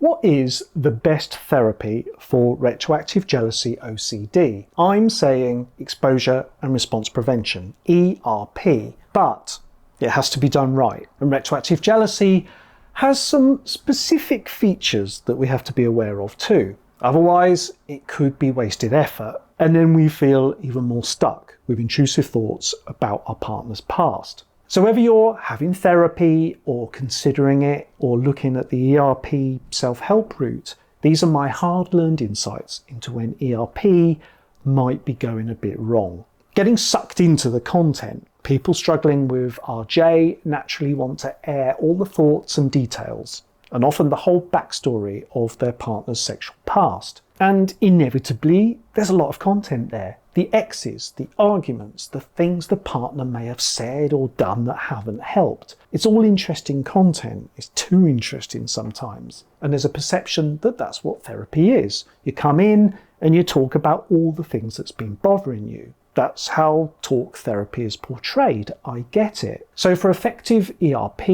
What is the best therapy for retroactive jealousy OCD? I'm saying exposure and response prevention, ERP, but it has to be done right. And retroactive jealousy has some specific features that we have to be aware of too. Otherwise, it could be wasted effort, and then we feel even more stuck with intrusive thoughts about our partner's past. So whether you're having therapy or considering it or looking at the ERP self-help route, these are my hard-learned insights into when ERP might be going a bit wrong. Getting sucked into the content, people struggling with RJ naturally want to air all the thoughts and details, and often the whole backstory of their partner's sexual past. And inevitably, there's a lot of content there. The exes, the arguments, the things the partner may have said or done that haven't helped. It's all interesting content. It's too interesting sometimes. And there's a perception that that's what therapy is. You come in and you talk about all the things that's been bothering you. That's how talk therapy is portrayed. I get it. So for effective ERP,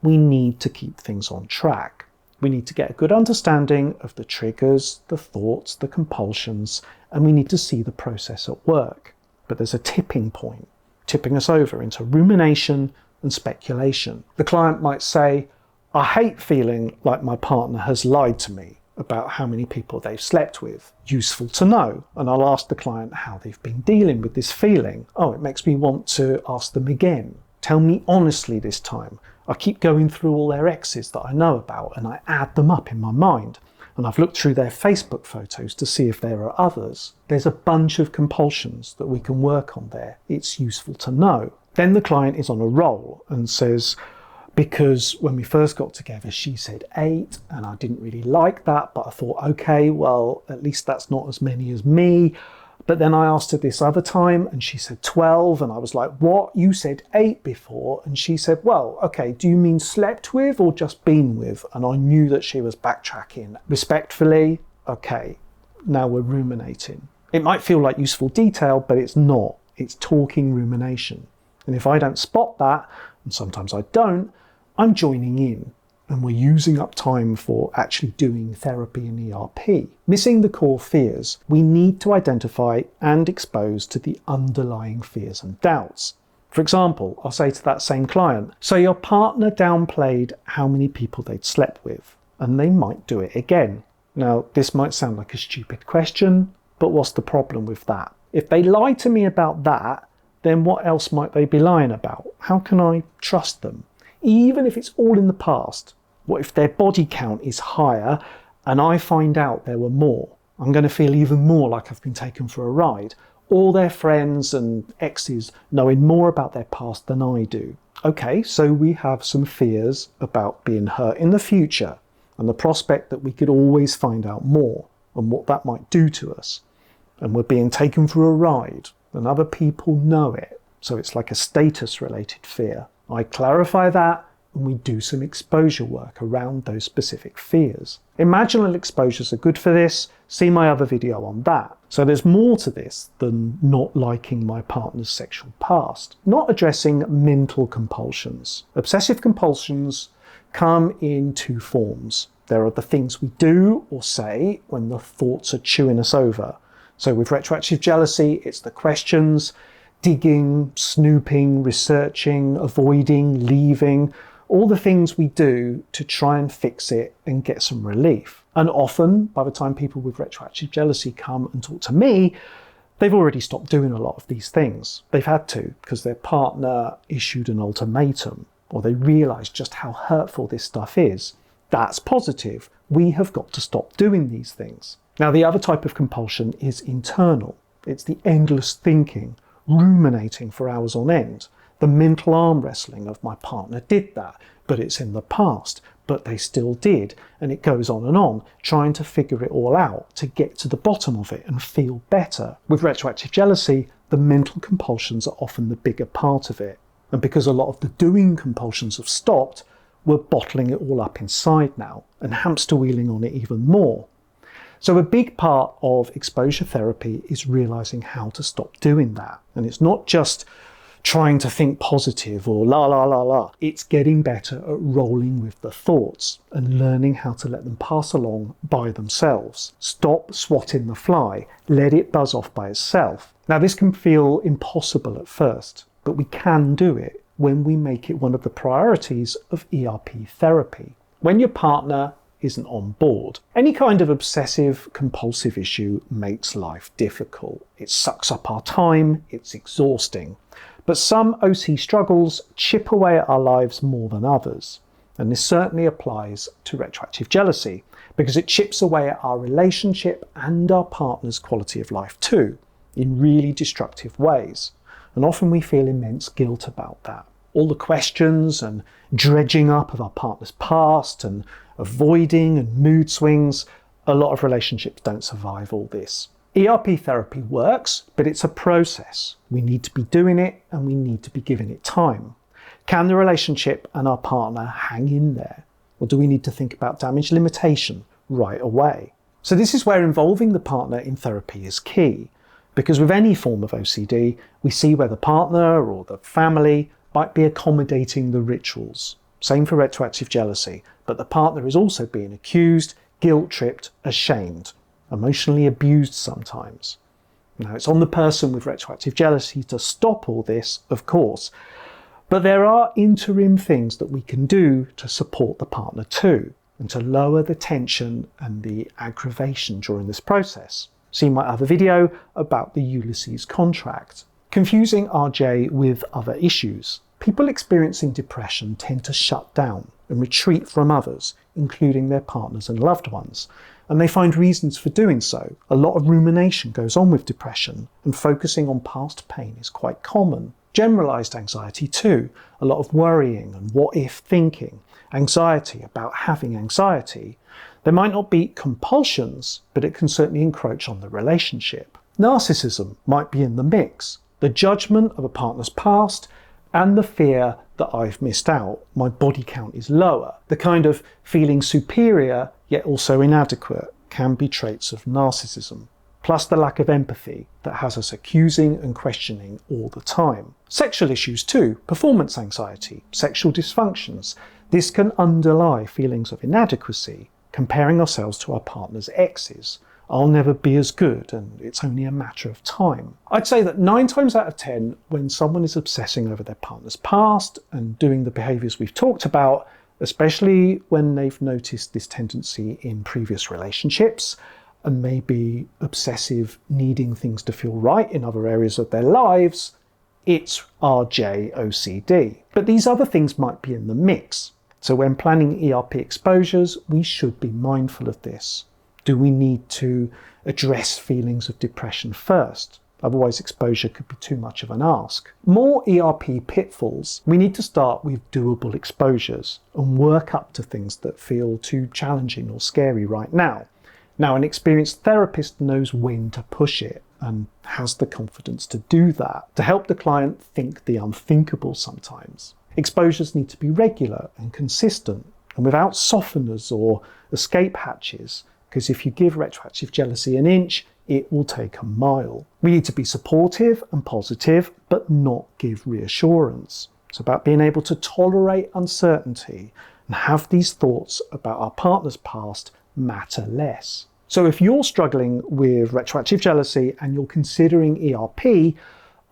we need to keep things on track. We need to get a good understanding of the triggers, the thoughts, the compulsions, and we need to see the process at work. But there's a tipping point, tipping us over into rumination and speculation. The client might say, I hate feeling like my partner has lied to me about how many people they've slept with. Useful to know. And I'll ask the client how they've been dealing with this feeling. Oh, it makes me want to ask them again. Tell me honestly this time. I keep going through all their exes that I know about and I add them up in my mind. And I've looked through their Facebook photos to see if there are others. There's a bunch of compulsions that we can work on there. It's useful to know. Then the client is on a roll and says, because when we first got together, she said 8 and I didn't really like that, but I thought, okay, well, at least that's not as many as me. But then I asked her this other time and she said 12 and I was like, what? You said 8 before. And she said, well, okay, do you mean slept with or just been with? And I knew that she was backtracking. Respectfully, okay, now we're ruminating. It might feel like useful detail, but it's not. It's talking rumination. And if I don't spot that, and sometimes I don't, I'm joining in. And we're using up time for actually doing therapy in ERP. Missing the core fears, we need to identify and expose to the underlying fears and doubts. For example, I'll say to that same client, so your partner downplayed how many people they'd slept with, and they might do it again. Now, this might sound like a stupid question, but what's the problem with that? If they lie to me about that, then what else might they be lying about? How can I trust them? Even if it's all in the past, what if their body count is higher and I find out there were more? I'm going to feel even more like I've been taken for a ride. All their friends and exes knowing more about their past than I do. Okay, so we have some fears about being hurt in the future and the prospect that we could always find out more and what that might do to us. And we're being taken for a ride and other people know it. So it's like a status-related fear. I clarify that and we do some exposure work around those specific fears. Imaginal exposures are good for this. See my other video on that. So there's more to this than not liking my partner's sexual past. Not addressing mental compulsions. Obsessive compulsions come in 2 forms. There are the things we do or say when the thoughts are chewing us over. So with retroactive jealousy, it's the questions, digging, snooping, researching, avoiding, leaving, all the things we do to try and fix it and get some relief. And often, by the time people with retroactive jealousy come and talk to me, they've already stopped doing a lot of these things. They've had to because their partner issued an ultimatum or they realised just how hurtful this stuff is. That's positive. We have got to stop doing these things. Now, the other type of compulsion is internal. It's the endless thinking, ruminating for hours on end. The mental arm wrestling of my partner did that, but it's in the past, but they still did. And it goes on, trying to figure it all out to get to the bottom of it and feel better. With retroactive jealousy, the mental compulsions are often the bigger part of it. And because a lot of the doing compulsions have stopped, we're bottling it all up inside now and hamster wheeling on it even more. So a big part of exposure therapy is realizing how to stop doing that. And it's not just trying to think positive or la la la la. It's getting better at rolling with the thoughts and learning how to let them pass along by themselves. Stop swatting the fly, let it buzz off by itself. Now this can feel impossible at first, but we can do it when we make it one of the priorities of ERP therapy. When your partner isn't on board. Any kind of obsessive compulsive issue makes life difficult. It sucks up our time, it's exhausting. But some OC struggles chip away at our lives more than others. And this certainly applies to retroactive jealousy, because it chips away at our relationship and our partner's quality of life too, in really destructive ways. And often we feel immense guilt about that. All the questions and dredging up of our partner's past and avoiding and mood swings, a lot of relationships don't survive all this. ERP therapy works, but it's a process. We need to be doing it and we need to be giving it time. Can the relationship and our partner hang in there? Or do we need to think about damage limitation right away? So this is where involving the partner in therapy is key, because with any form of OCD, we see where the partner or the family might be accommodating the rituals. Same for retroactive jealousy, but the partner is also being accused, guilt-tripped, ashamed, emotionally abused sometimes. Now, it's on the person with retroactive jealousy to stop all this, of course, but there are interim things that we can do to support the partner too, and to lower the tension and the aggravation during this process. See my other video about the Ulysses contract. Confusing RJ with other issues. People experiencing depression tend to shut down and retreat from others, including their partners and loved ones. And they find reasons for doing so. A lot of rumination goes on with depression, and focusing on past pain is quite common. Generalized anxiety too. A lot of worrying and what-if thinking. Anxiety about having anxiety. There might not be compulsions, but it can certainly encroach on the relationship. Narcissism might be in the mix. The judgment of a partner's past and the fear that I've missed out, my body count is lower. The kind of feeling superior yet also inadequate can be traits of narcissism. Plus the lack of empathy that has us accusing and questioning all the time. Sexual issues too, performance anxiety, sexual dysfunctions. This can underlie feelings of inadequacy, comparing ourselves to our partner's exes. I'll never be as good and it's only a matter of time. I'd say that 9 times out of 10, when someone is obsessing over their partner's past and doing the behaviours we've talked about, especially when they've noticed this tendency in previous relationships and maybe obsessive needing things to feel right in other areas of their lives, it's RJ OCD. But these other things might be in the mix. So when planning ERP exposures, we should be mindful of this. Do we need to address feelings of depression first? Otherwise, exposure could be too much of an ask. More ERP pitfalls. We need to start with doable exposures and work up to things that feel too challenging or scary right now. Now, an experienced therapist knows when to push it and has the confidence to do that, to help the client think the unthinkable sometimes. Exposures need to be regular and consistent and without softeners or escape hatches, because if you give retroactive jealousy an inch, it will take a mile. We need to be supportive and positive, but not give reassurance. It's about being able to tolerate uncertainty and have these thoughts about our partner's past matter less. So if you're struggling with retroactive jealousy and you're considering ERP,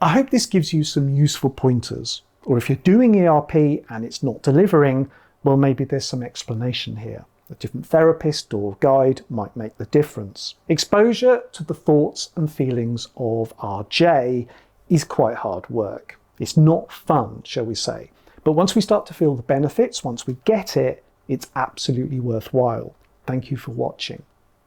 I hope this gives you some useful pointers. Or if you're doing ERP and it's not delivering, well, maybe there's some explanation here. A different therapist or guide might make the difference. Exposure to the thoughts and feelings of RJ is quite hard work. It's not fun, shall we say. But once we start to feel the benefits, once we get it, it's absolutely worthwhile. Thank you for watching.